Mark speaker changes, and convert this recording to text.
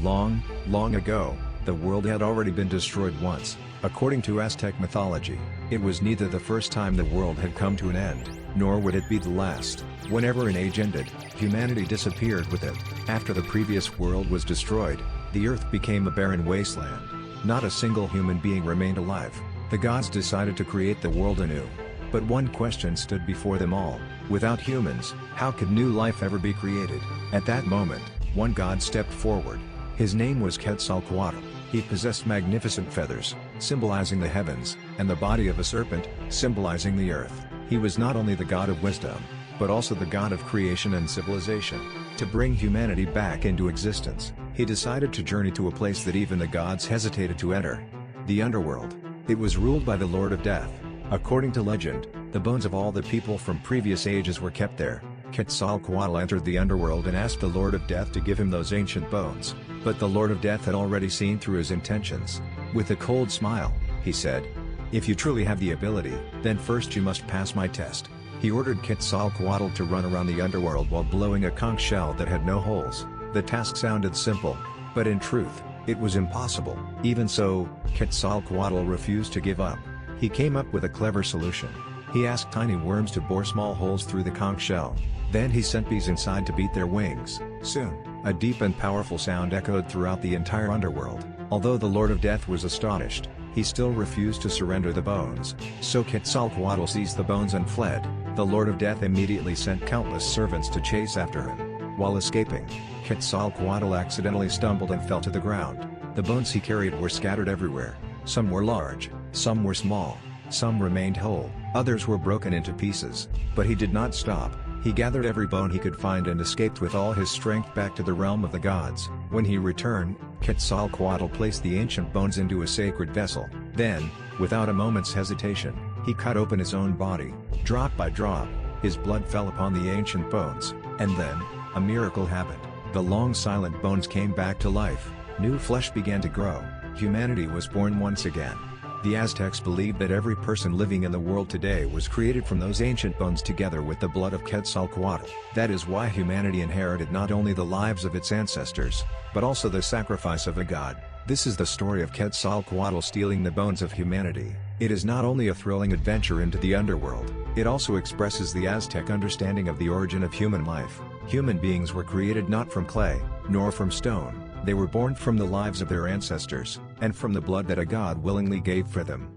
Speaker 1: Long, long ago, the world had already been destroyed once. According to Aztec mythology, it was neither the first time the world had come to an end, nor would it be the last. Whenever an age ended, humanity disappeared with it. After the previous world was destroyed, the earth became a barren wasteland. Not a single human being remained alive. The gods decided to create the world anew. But one question stood before them all: without humans, how could new life ever be created? At that moment, one god stepped forward. His name was Quetzalcoatl. He possessed magnificent feathers, symbolizing the heavens, and the body of a serpent, symbolizing the earth. He was not only the god of wisdom, but also the god of creation and civilization. To bring humanity back into existence, he decided to journey to a place that even the gods hesitated to enter: the Underworld. It was ruled by the Lord of Death. According to legend, the bones of all the people from previous ages were kept there. Quetzalcoatl entered the Underworld and asked the Lord of Death to give him those ancient bones, but the Lord of Death had already seen through his intentions. With a cold smile, he said, "If you truly have the ability, then first you must pass my test." He ordered Quetzalcoatl to run around the Underworld while blowing a conch shell that had no holes. The task sounded simple, but in truth, it was impossible. Even so, Quetzalcoatl refused to give up. He came up with a clever solution. He asked tiny worms to bore small holes through the conch shell. Then he sent bees inside to beat their wings. Soon, a deep and powerful sound echoed throughout the entire Underworld. Although the Lord of Death was astonished, he still refused to surrender the bones. So Quetzalcoatl seized the bones and fled. The Lord of Death immediately sent countless servants to chase after him. While escaping, Quetzalcoatl accidentally stumbled and fell to the ground. The bones he carried were scattered everywhere. Some were large, some were small, some remained whole, others were broken into pieces. But he did not stop. He gathered every bone he could find and escaped with all his strength back to the realm of the gods. When he returned, Quetzalcoatl placed the ancient bones into a sacred vessel. Then, without a moment's hesitation, he cut open his own body. Drop by drop, his blood fell upon the ancient bones, and then, a miracle happened. The long silent bones came back to life. New flesh began to grow. Humanity was born once again. The Aztecs believed that every person living in the world today was created from those ancient bones together with the blood of Quetzalcoatl. That is why humanity inherited not only the lives of its ancestors, but also the sacrifice of a god. This is the story of Quetzalcoatl stealing the bones of humanity. It is not only a thrilling adventure into the Underworld, it also expresses the Aztec understanding of the origin of human life. Human beings were created not from clay, nor from stone. They were born from the lives of their ancestors, and from the blood that a god willingly gave for them.